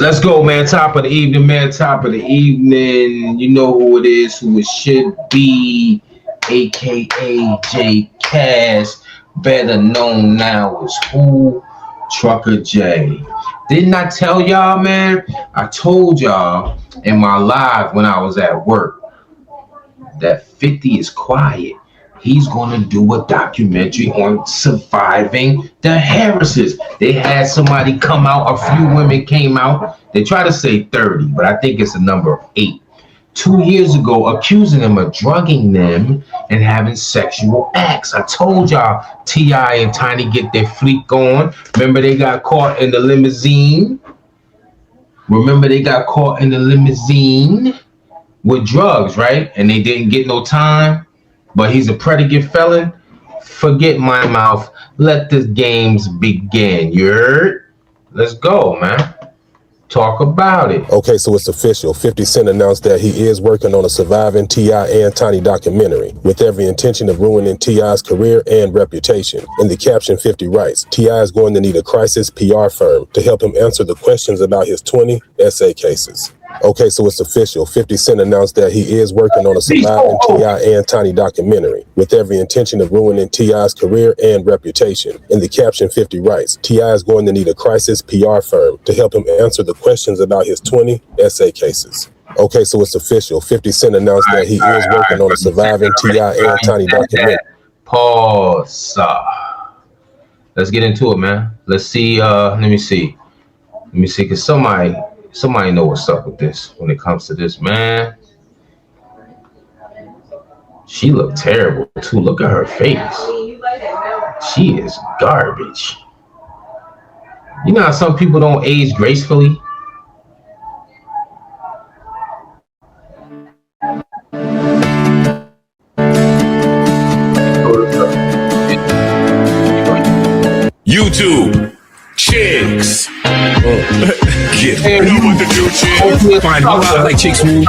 Let's go, man. Top of the evening, man. Top of the evening. You know who it is, who it should be, aka J Cash, better known now as who? Trucker J. Didn't I tell y'all, man? I told y'all in my live when I was at work that 50 is quiet. He's going to do a documentary on surviving the Harrises. They had somebody come out, a few women came out. They try to say 30, but I think it's a number of 8. 2 years ago, accusing them of drugging them and having sexual acts. I told y'all T.I. and Tiny get their fleet going. Remember they got caught in the limousine? With drugs, right? And they didn't get no time. But he's a predicate felon. Forget my mouth. Let the games begin. You heard? Let's go, man. Talk about it. Okay, so it's official. 50 Cent announced that he is working on a surviving T.I. and Tiny documentary with every intention of ruining T.I.'s career and reputation. In the caption, 50 writes, T.I. is going to need a crisis PR firm to help him answer the questions about his 20 essay cases. Okay, so it's official. 50 Cent announced that he is working on a surviving T.I. and Tiny documentary with every intention of ruining T.I.'s career and reputation. In the caption, 50 writes, T.I. is going to need a crisis PR firm to help him answer the questions about his 20 essay cases. Okay, so it's official. 50 Cent announced that he is working on a surviving T.I. and Tiny documentary. Pause. Let's get into it, man. Let's see. Let me see, because somebody know what's up with this when it comes to this, man. She looked terrible too. Look at her face. She is garbage. You know how some people don't age gracefully? YouTube chicks. Fine. I like Chick Smooth.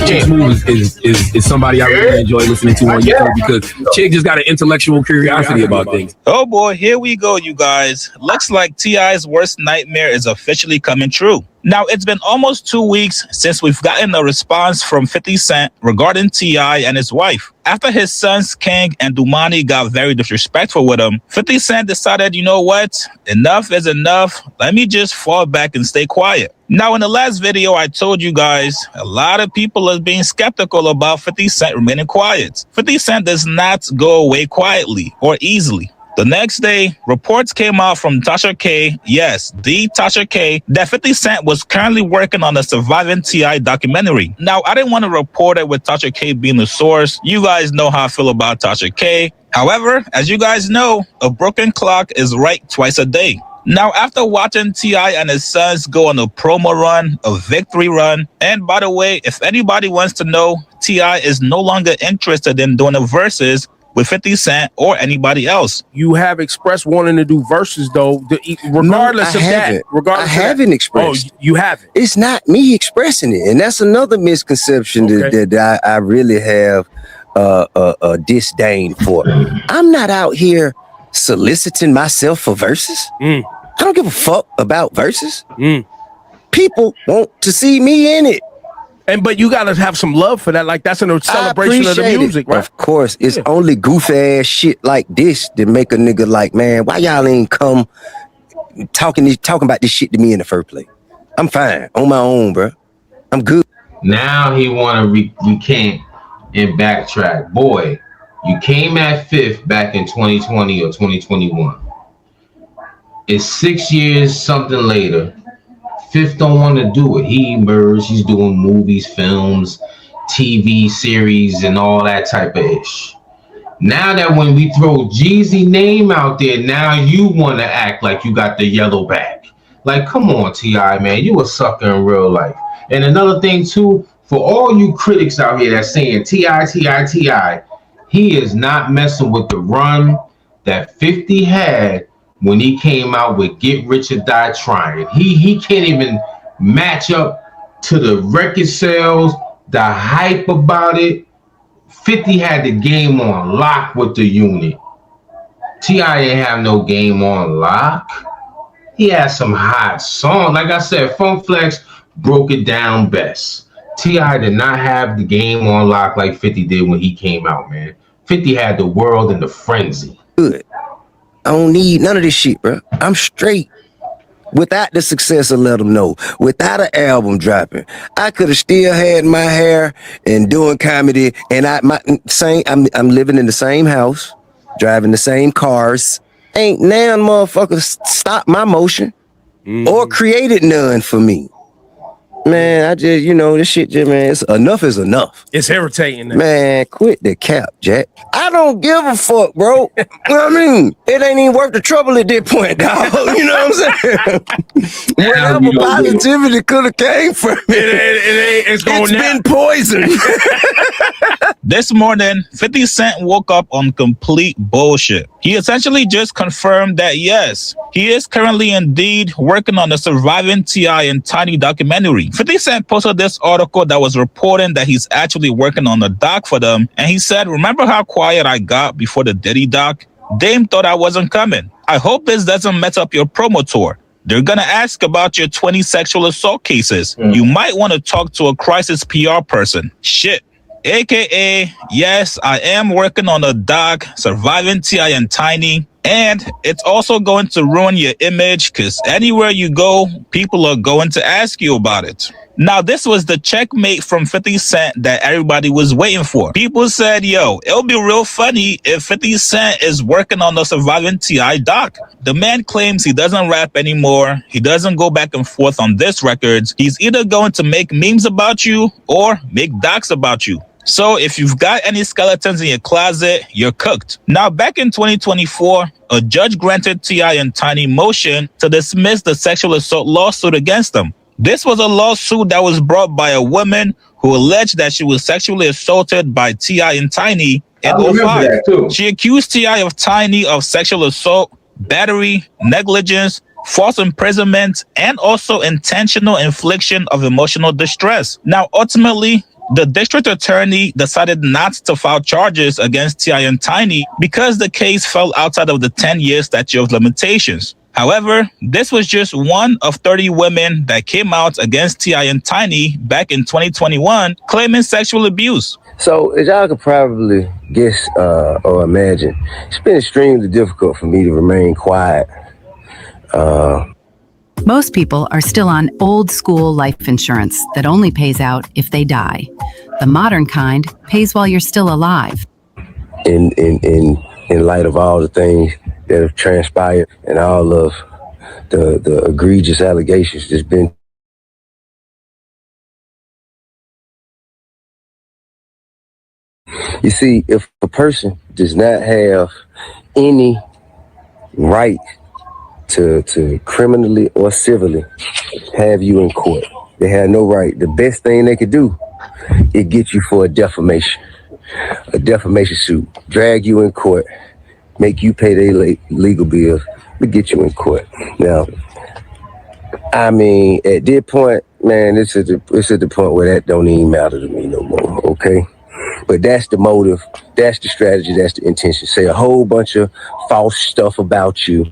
Chick Smooth is somebody I really enjoy listening to on YouTube because Chick just got an intellectual curiosity about things. Oh boy, here we go, you guys. Looks like T.I.'s worst nightmare is officially coming true. Now, it's been almost 2 weeks since we've gotten a response from 50 Cent regarding T.I. and his wife. After his sons, King and Dumani, got very disrespectful with him, 50 Cent decided, you know what? Enough is enough. Let me just fall back and stay quiet. Now, in the last video, I told you guys, a lot of people are being skeptical about 50 Cent remaining quiet. 50 Cent does not go away quietly or easily. The next day, reports came out from Tasha K, yes, the Tasha K, that 50 Cent was currently working on a surviving T.I. documentary. Now, I didn't want to report it with Tasha K being the source. You guys know how I feel about Tasha K. However, as you guys know, a broken clock is right twice a day. Now, after watching T.I. and his sons go on a promo run, a victory run, and by the way, if anybody wants to know, T.I. is no longer interested in doing a versus with 50 Cent or anybody else. You have expressed wanting to do verses though, regardless of that. Regardless, I haven't expressed. Oh, you haven't. It's not me expressing it, and that's another misconception that I really have a disdain for. I'm not out here soliciting myself for verses. I don't give a fuck about verses. People want to see me in it. But you gotta have some love for that. Like that's a celebration of the music, right? Of course, it's only goofy ass shit like this that make a nigga like, man, why y'all ain't come talking about this shit to me in the first place? I'm fine on my own, bro. I'm good. Now he want to recant and backtrack. Boy, you came at 5th back in 2020 or 2021. It's 6 years something later. 5th don't want to do it. He emerged. He's doing movies, films, TV series, and all that type of ish. Now that when we throw Jeezy name out there, now you want to act like you got the yellow bag. Like, come on, T.I., man. You a sucker in real life. And another thing, too, for all you critics out here that's saying T.I., T.I., T.I., he is not messing with the run that 50 had when he came out with Get Rich or Die Trying. He can't even match up to the record sales, the hype about it. 50 had the game on lock with the unit. T.I. ain't have no game on lock. he had some hot songs. Like I said, Funk Flex broke it down best. T.I. did not have the game on lock like 50 did when he came out, man. 50 had the world in the frenzy. Good. I don't need none of this shit, bro. I'm straight. Without the success of Let Them Know, without an album dropping, I could have still had my hair and doing comedy, and I'm living in the same house, driving the same cars. Ain't now motherfuckers stop my motion or created none for me. Man, I just, this shit just, man, enough is enough. It's irritating. Man, quit the cap, Jack. I don't give a fuck, bro. You know what I mean? It ain't even worth the trouble at this point, dog. You know what I'm saying? Whatever positivity could have came from it, it's been poisoned. This morning, 50 Cent woke up on complete bullshit. He essentially just confirmed that, yes, he is currently indeed working on the Surviving T.I. and Tiny documentary. 50 Cent posted this article that was reporting that he's actually working on a doc for them. And he said, remember how quiet I got before the Diddy doc? Dame thought I wasn't coming. I hope this doesn't mess up your promo tour. They're going to ask about your 20 sexual assault cases. You might want to talk to a crisis PR person. Shit. AKA, yes, I am working on a doc, Surviving T.I. and Tiny, and it's also going to ruin your image because anywhere you go, people are going to ask you about it. Now, this was the checkmate from 50 Cent that everybody was waiting for. People said, yo, it'll be real funny if 50 Cent is working on the Surviving T.I. doc. The man claims he doesn't rap anymore. He doesn't go back and forth on diss records. He's either going to make memes about you or make docs about you. So if you've got any skeletons in your closet, you're cooked. Now, back in 2024, a judge granted T.I. and Tiny motion to dismiss the sexual assault lawsuit against them. This was a lawsuit that was brought by a woman who alleged that she was sexually assaulted by T.I. and Tiny in 2005. She accused T.I. of Tiny of sexual assault, battery, negligence, false imprisonment, and also intentional infliction of emotional distress. Now, ultimately, the district attorney decided not to file charges against T.I. and Tiny because the case fell outside of the 10-year statute of limitations. However, this was just one of 30 women that came out against T.I. and Tiny back in 2021 claiming sexual abuse. So, as y'all could probably guess or imagine, it's been extremely difficult for me to remain quiet. Most people are still on old school life insurance that only pays out if they die. The modern kind pays while you're still alive. In light of all the things that have transpired and all of the egregious allegations that's been. You see, if a person does not have any right to criminally or civilly have you in court, they have no right. The best thing they could do is get you for a defamation suit, drag you in court, make you pay their legal bills, but get you in court. Now, I mean, at this point, man, it's at the point where that don't even matter to me no more, okay? But that's the motive, that's the strategy, that's the intention. Say a whole bunch of false stuff about you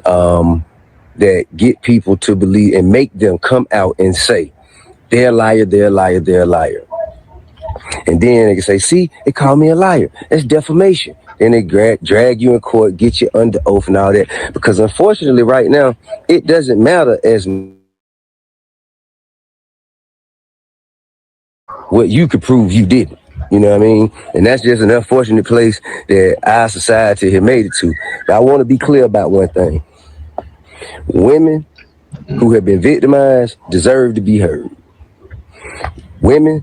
that get people to believe and make them come out and say, they're a liar, they're a liar, they're a liar. And then they can say, see, they call me a liar. That's defamation. Then they drag you in court, get you under oath and all that. Because unfortunately right now, it doesn't matter as what you could prove you didn't. You know what I mean? And that's just an unfortunate place that our society has made it to. But I want to be clear about one thing. Women who have been victimized deserve to be heard. Women,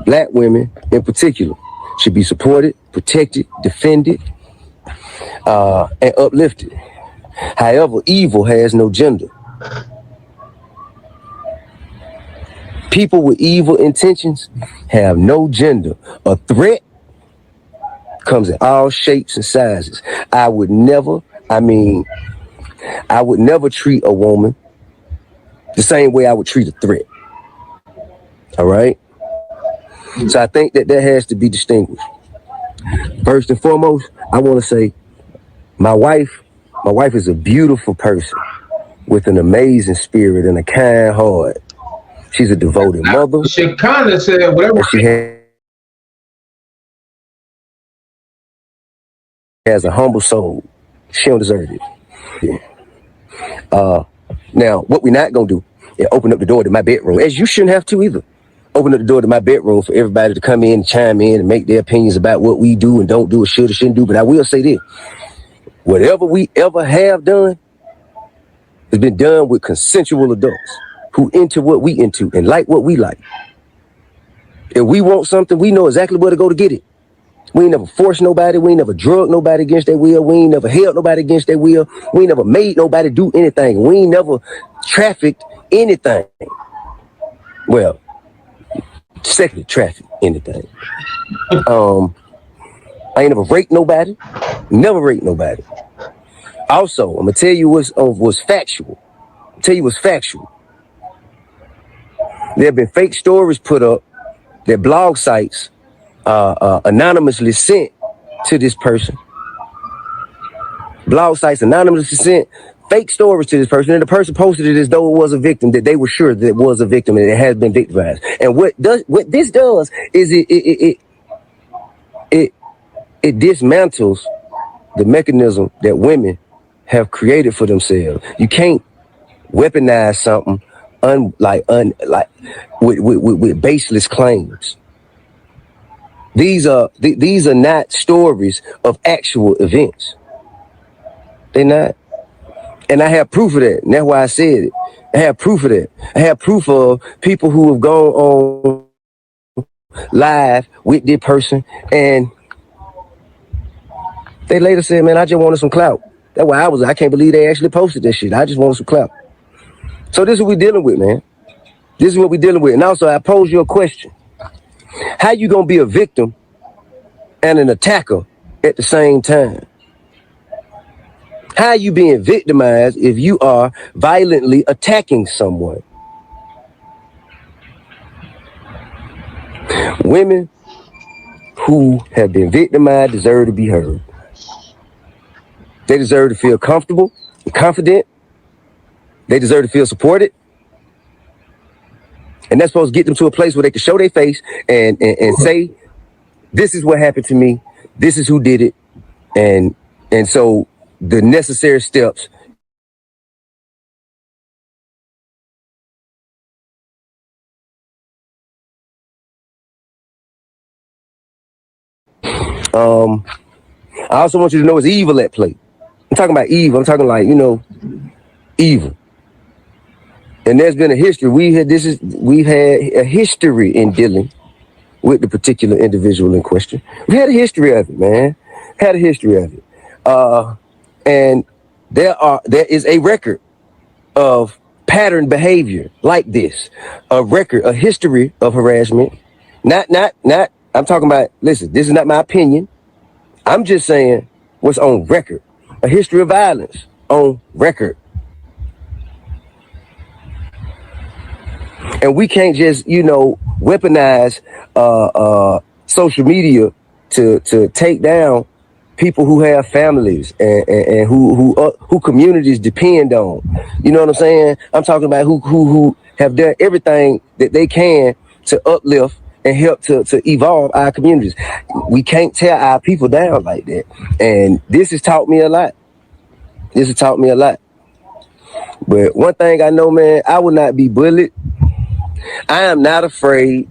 black women in particular, should be supported, protected, defended, and uplifted. However, evil has no gender. People with evil intentions have no gender. A threat comes in all shapes and sizes. I would never treat a woman the same way I would treat a threat. All right? So I think that has to be distinguished. First and foremost, I want to say my wife is a beautiful person. with an amazing spirit and a kind heart. She's a devoted mother. Shekinah said whatever. She has a humble soul. She don't deserve it. Yeah. Now, what we're not gonna do is open up the door to my bedroom, as you shouldn't have to either. Open up the door to my bedroom for everybody to come in and chime in and make their opinions about what we do and don't do or should or shouldn't do. But I will say this: whatever we ever have done has been done with consensual adults who into what we into and like what we like. If we want something, we know exactly where to go to get it. We ain't never forced nobody. We ain't never drugged nobody against their will. We ain't never held nobody against their will. We ain't never made nobody do anything. We ain't never trafficked anything. Well, secondly, trafficked anything. I ain't never raped nobody. Never raped nobody. Also, I'm gonna tell you what's factual. There have been fake stories put up that blog sites anonymously sent to this person. Blog sites anonymously sent fake stories to this person, and the person posted it as though it was a victim, that they were sure that it was a victim and it has been victimized. And what this does is it dismantles the mechanism that women have created for themselves. You can't weaponize something with baseless claims. These are not stories of actual events. They're not. And I have proof of that. And that's why I said it. I have proof of that. I have proof of people who have gone on live with this person and they later said, man, I just wanted some clout. That's why I can't believe they actually posted this shit. I just wanted some clout. So this is what we're dealing with, man. This is what we're dealing with. And also, I pose you a question. How you gonna be a victim and an attacker at the same time? How are you being victimized if you are violently attacking someone? Women who have been victimized deserve to be heard. They deserve to feel comfortable and confident. They deserve to feel supported. And that's supposed to get them to a place where they can show their face and say, this is what happened to me. This is who did it. And so the necessary steps I also want you to know it's evil at play. I'm talking about evil. I'm talking like, evil. And there's been a history. We've had a history in dealing with the particular individual in question. We had a history of it, man. Had a history of it. And there is a record of pattern behavior like this. A history of harassment. Not I'm talking about, listen, this is not my opinion. I'm just saying what's on record. A history of violence on record. And we can't just, weaponize social media to take down people who have families and who communities depend on. You know what I'm saying? I'm talking about who have done everything that they can to uplift and help to evolve our communities. We can't tear our people down like that. And this has taught me a lot. But one thing I know, man, I will not be bullied. I am not afraid.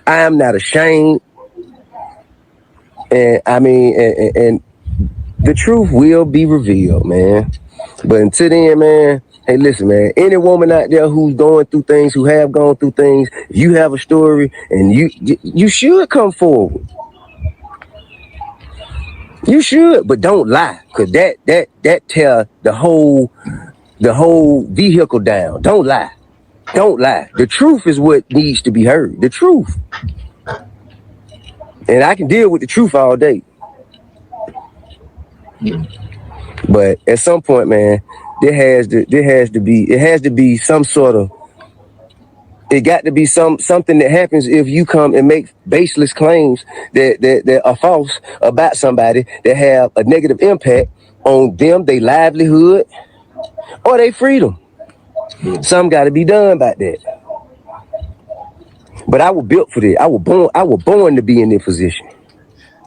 I am not ashamed. And and the truth will be revealed, man. But until then, man, hey, listen, man, any woman out there who's going through things, who have gone through things, if you have a story, and you should come forward. You should, but don't lie, because that tear the whole vehicle down. Don't lie. Don't lie. The truth is what needs to be heard. The truth. And I can deal with the truth all day. But at some point, man, it has to be some sort of, it got to be something that happens if you come and make baseless claims that are false about somebody that have a negative impact on them, their livelihood, or their freedom. Something got to be done about that. But I was built for this. I was born to be in this position.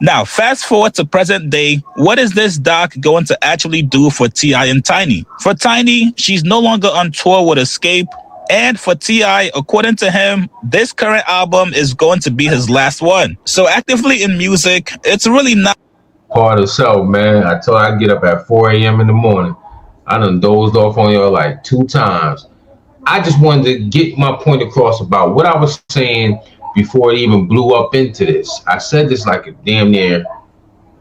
Now, fast forward to present day. What is this doc going to actually do for T.I. and Tiny? For Tiny, she's no longer on tour with Escape. And for T.I., according to him, this current album is going to be his last one. So actively in music, it's really not part of self, man. I told I get up at 4 a.m. in the morning. I done dozed off on y'all like 2 times. I just wanted to get my point across about what I was saying before it even blew up into this. I said this like a damn near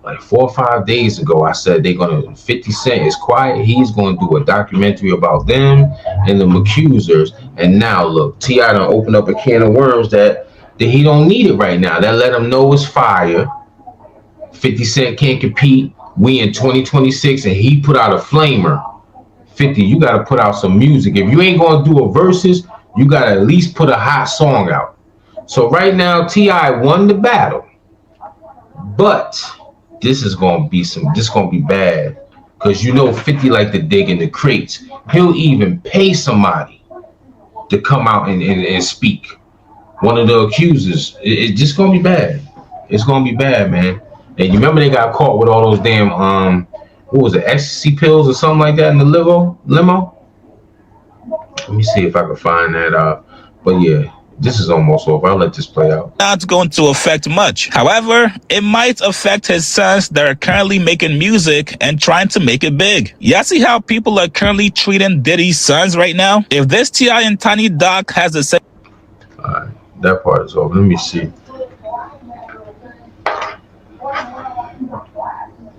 like 4 or 5 days ago. I said they're gonna 50 Cent is quiet. He's gonna do a documentary about them and the accusers. And now look, T.I. done opened up a can of worms that he don't need it right now. That let him know it's fire. 50 Cent can't compete. We in 2026 and he put out a flamer. 50, you gotta put out some music. If you ain't gonna do a verses, you gotta at least put a hot song out. So right now, T.I. won the battle, but this is gonna be bad, because you know 50 like to dig in the crates. He'll even pay somebody to come out and speak. One of the accusers. It's just gonna be bad. It's gonna be bad, man. And you remember they got caught with all those damn what was it, ecstasy pills or something like that in the limo? Let me see if I can find that out. But yeah, this is almost over. I'll let this play out. Not going to affect much. However, it might affect his sons that are currently making music and trying to make it big. Y'all see how people are currently treating Diddy's sons right now? If this T.I. and Tiny doc has the same... Alright, that part is over. Let me see.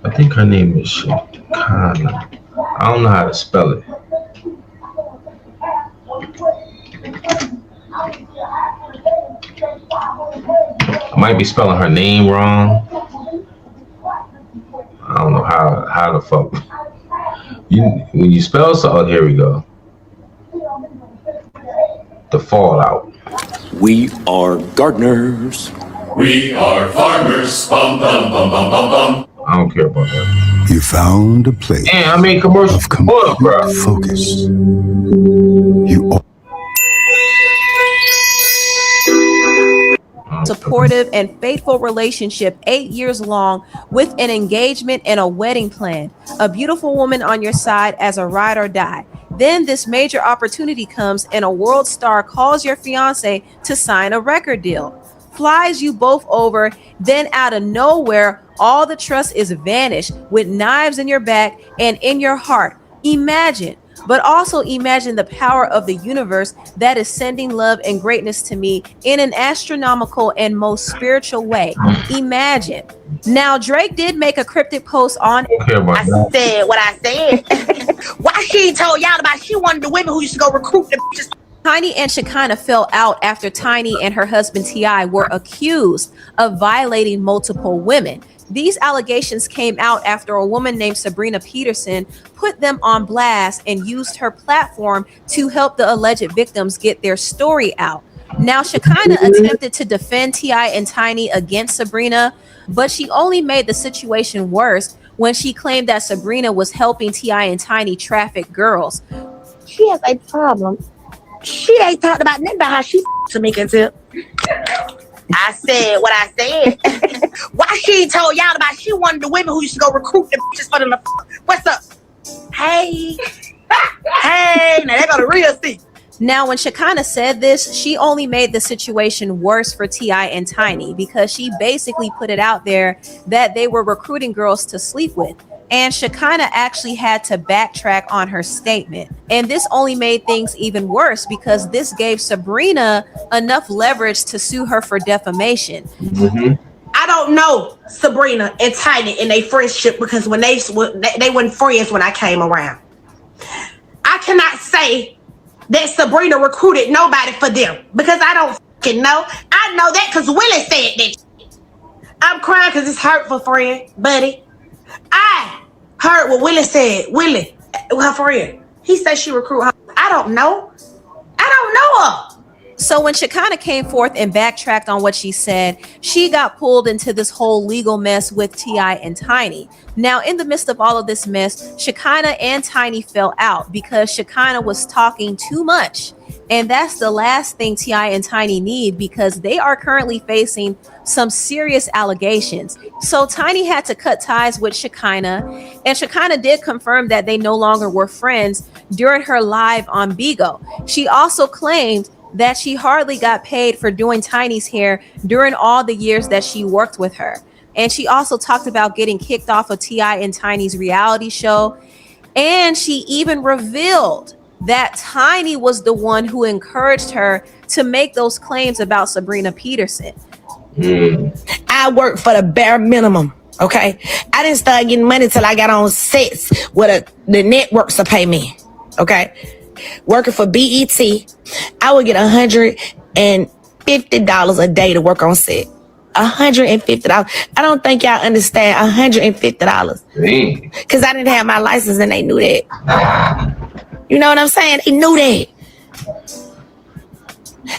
I think her name is Shakana. I don't know how to spell it. I might be spelling her name wrong. I don't know how the fuck. When you spell so, oh, here we go. The Fallout. We are gardeners. We are farmers. Bum, bum, bum, bum, bum, bum. I don't care about that. You found a place. Yeah, I mean commercial. Of complete focus. Supportive and faithful relationship, 8 years long, with an engagement and a wedding plan, a beautiful woman on your side as a ride or die. Then this major opportunity comes and a world star calls your fiance to sign a record deal, flies you both over, then out of nowhere, all the trust is vanished with knives in your back and in your heart. Imagine, but also imagine the power of the universe that is sending love and greatness to me in an astronomical and most spiritual way. Imagine. Now, Drake did make a cryptic post on I said what I said. Why she told y'all about she wanted the women who used to go recruit the bitches. Tiny and Shekinah fell out after Tiny and her husband T.I. were accused of violating multiple women. These allegations came out after a woman named Sabrina Peterson put them on blast and used her platform to help the alleged victims get their story out. Now, Shekinah attempted to defend T.I. and Tiny against Sabrina, but she only made the situation worse when she claimed that Sabrina was helping T.I. and Tiny traffic girls. She has a problem. She ain't talked about nothing about how she Tamika Tip. I said what I said. Why she told y'all about she wanted the women who used to go recruit the bitches for them to what's up? Hey. Hey, now they got a real thing. Now, when Shekinah said this, she only made the situation worse for T.I. and Tiny because she basically put it out there that they were recruiting girls to sleep with. And Shekinah actually had to backtrack on her statement. And this only made things even worse because this gave Sabrina enough leverage to sue her for defamation. Mm-hmm. I don't know Sabrina and Tiny in their friendship because when they weren't friends when I came around. I cannot say that Sabrina recruited nobody for them because I don't fucking know. I know that because Willie said that. I'm crying because it's hurtful, friend, buddy. I heard what Willie said. Willie, her friend. He said she recruit her. I don't know. I don't know her. So when Shekinah came forth and backtracked on what she said, she got pulled into this whole legal mess with T.I. and Tiny. Now, in the midst of all of this mess, Shekinah and Tiny fell out because Shekinah was talking too much. And that's the last thing T.I. and Tiny need, because they are currently facing some serious allegations. So Tiny had to cut ties with Shekinah, and Shekinah did confirm that they no longer were friends during her live on Bigo. She also claimed that she hardly got paid for doing Tiny's hair during all the years that she worked with her. And she also talked about getting kicked off of T.I. and Tiny's reality show. And she even revealed that Tiny was the one who encouraged her to make those claims about Sabrina Peterson. I worked for the bare minimum. Okay, I didn't start getting money till I got on sets where the networks will pay me. Okay, working for BET, I would get $150 a day to work on set. $150. I don't think y'all understand $150. Because I didn't have my license and they knew that. You know what I'm saying? They knew that.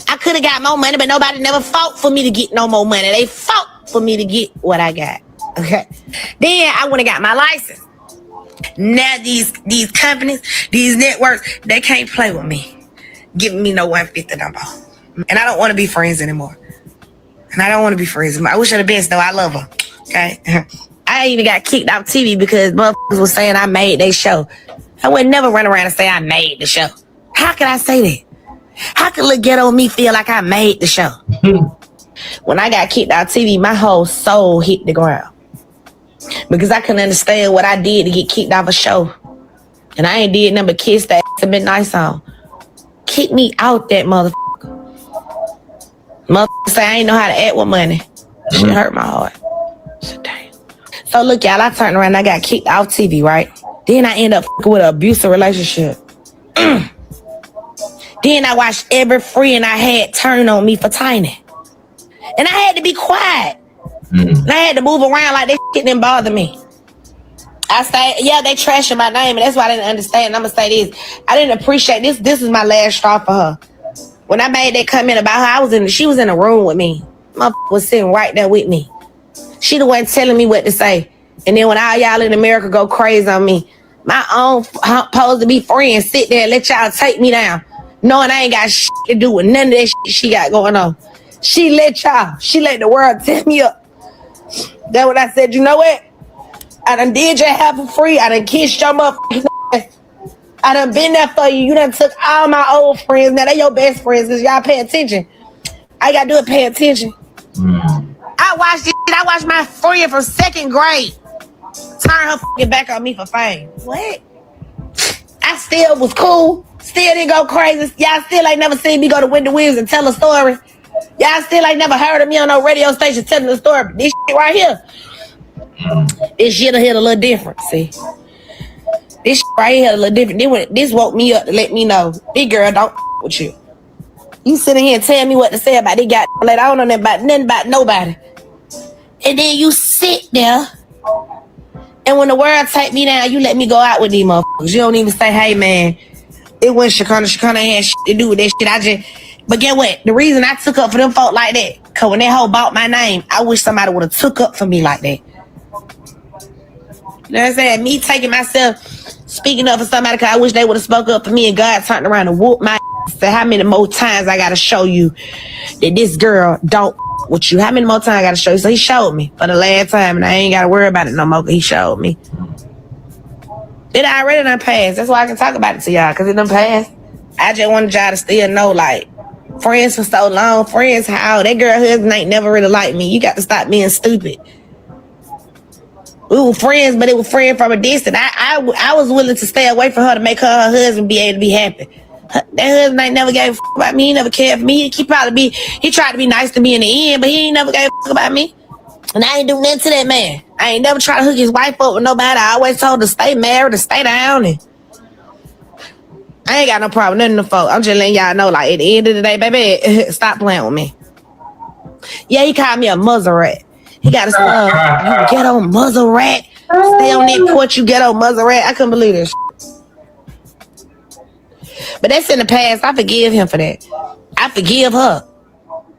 I could have got more money, but nobody never fought for me to get no more money. They fought for me to get what I got. Okay. Then I went and got my license. Now these companies, these networks, they can't play with me, giving me no $150 no more. And I don't want to be friends anymore. I wish her the best, though. I love her. Okay. I even got kicked off TV because motherfuckers was saying I made their show. I would never run around and say I made the show. How could I say that? How could Lil Ghetto me feel like I made the show? When I got kicked off TV, my whole soul hit the ground. Because I couldn't understand what I did to get kicked off a show. And I ain't did nothing but kiss that ass and been nice on. Kick me out that motherfucker. Motherfucker say I ain't know how to act with money. Shit hurt my heart. So damn. So look, y'all, I turned around and I got kicked off TV, right? Then I end up with an abusive relationship. Then I watched every friend I had turn on me for Tiny. And I had to be quiet. And I had to move around like that shit didn't bother me. I say, yeah, they trashing my name, and that's why I didn't understand. And I'm gonna say this. I didn't appreciate this. This is my last straw for her. When I made that comment about her, she was in the room with me. Motherfucker was sitting right there with me. She the one telling me what to say. And then when all y'all in America go crazy on me, my own supposed to be friends sit there and let y'all take me down, knowing I ain't got shit to do with none of that shit she got going on. She let the world tear me up. That's what I said. You know what? I done did your half for free. I done kissed your motherfucking ass. I done been there for you. You done took all my old friends. Now they your best friends because y'all pay attention. I gotta do it, pay attention. I watched this shit. I watched my friend from 2nd grade turn her fucking back on me for fame. What? I still was cool. Still didn't go crazy. Y'all still ain't never seen me go to Wendy Williams and tell a story. Y'all still ain't never heard of me on no radio station telling the story. But this shit right here, this shit'll hit a little different, see? This shit right here a little different. This woke me up to let me know, this girl don't with you. You sitting here and tell me what to say about this guy. I don't know nothing about nobody. And then you sit there, and when the world take me down, you let me go out with these motherfuckers. You don't even say, hey, man, it wasn't Shekinah had shit to do with that shit. But get what? The reason I took up for them folk like that, because when that hoe bought my name, I wish somebody would have took up for me like that. You know what I'm saying? Me taking myself, speaking up for somebody, because I wish they would have spoke up for me, and God turned around and whooped my ass. So how many more times I got to show you that this girl don't with you? How many more times I got to show you? So he showed me for the last time, and I ain't got to worry about it no more, because he showed me. It already done passed. That's why I can talk about it to y'all, because it done passed. I just wanted y'all to still know, like, friends for so long, friends how that girl husband ain't never really liked me. You got to stop being stupid. We were friends, but it was friends from a distance. I was willing to stay away from her to make her husband be able to be happy. That husband ain't never gave a fuck about me. He never cared for me. He tried to be nice to me in the end, but he ain't never gave a fuck about me. And I ain't do nothing to that man. I ain't never tried to hook his wife up with nobody. I always told her to stay married, to stay down. And I ain't got no problem with none of the folk. I'm just letting y'all know, like, at the end of the day, baby, stop playing with me. Yeah, he called me a muzzle rat. He got a son. You ghetto muzzle rat. Stay on that porch, you ghetto muzzle rat. I couldn't believe this. But that's in the past. I forgive him for that. I forgive her.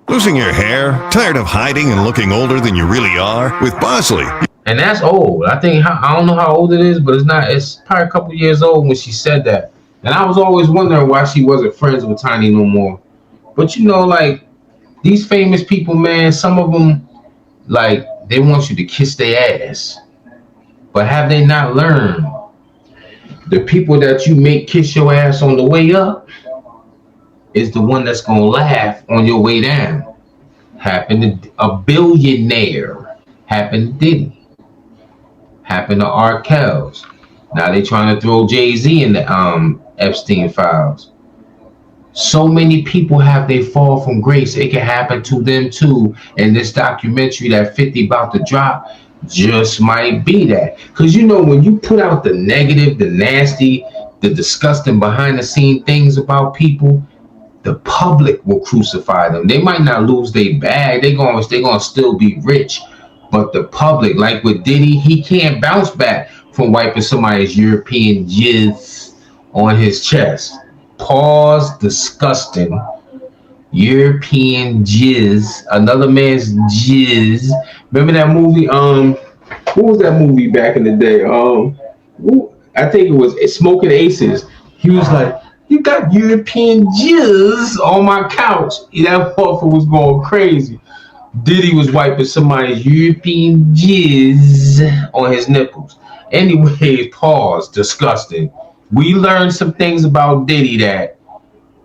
Losing your hair? Tired of hiding and looking older than you really are? With Bosley. And that's old. I don't know how old it is, but it's probably a couple years old when she said that. And I was always wondering why she wasn't friends with Tiny no more. But you know, like, these famous people, man, some of them, like, they want you to kiss their ass. But have they not learned? The people that you make kiss your ass on the way up is the one that's going to laugh on your way down. Happened to a billionaire. Happened to Diddy. Happened to R. Kells. Now they trying to throw Jay-Z in the Epstein files. So many people have they fall from grace. It can happen to them too. And this documentary that 50 about to drop just might be that. Because you know, when you put out the negative, the nasty, the disgusting behind the scene things about people, the public will crucify them. They might not lose their bag. They're gonna still be rich. But the public, like with Diddy, he can't bounce back from wiping somebody's European jizz on his chest. Pause, disgusting. European jizz, another man's jizz. Remember that movie? What was that movie back in the day? I think it was Smoking Aces. He was like, "You got European jizz on my couch." That motherfucker was going crazy. Diddy was wiping somebody's European jizz on his nipples. Anyway, pause, disgusting. We learned some things about Diddy that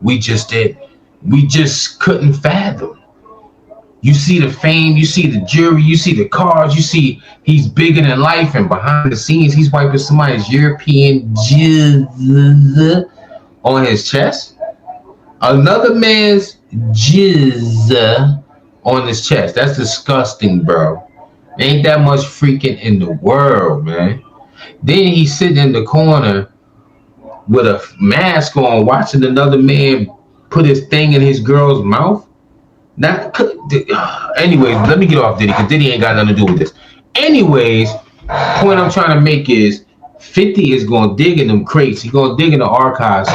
we just couldn't fathom. You see the fame, you see the jury, you see the cars, you see he's bigger than life, and behind the scenes he's wiping somebody's European jizz on his chest. Another man's jizz on his chest. That's disgusting, bro. Ain't that much freaking in the world, man. Then he's sitting in the corner with a mask on, watching another man put his thing in his girl's mouth. Anyways, let me get off Diddy, because Diddy ain't got nothing to do with this. Anyways, point I'm trying to make is 50 is going to dig in them crates. He's going to dig in the archives.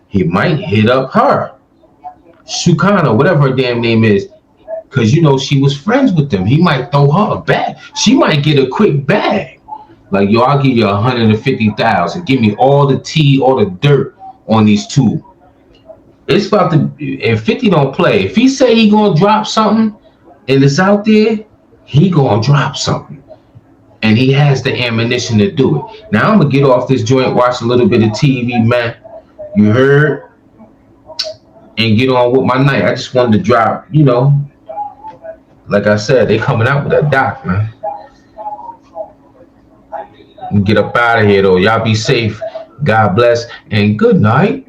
He might hit up her, Shukana, whatever her damn name is, because you know she was friends with them. He might throw her a bag. She might get a quick bag. Like, yo, I'll give you 150,000. Give me all the tea, all the dirt on these two. It's about to. If 50 don't play, if he say he gonna drop something, and it's out there, he gonna drop something, and he has the ammunition to do it. Now I'm gonna get off this joint, watch a little bit of TV, man. You heard, and get on with my night. I just wanted to drop, you know. Like I said, they coming out with a doc, man. Get up out of here, though. Y'all be safe. God bless, and good night.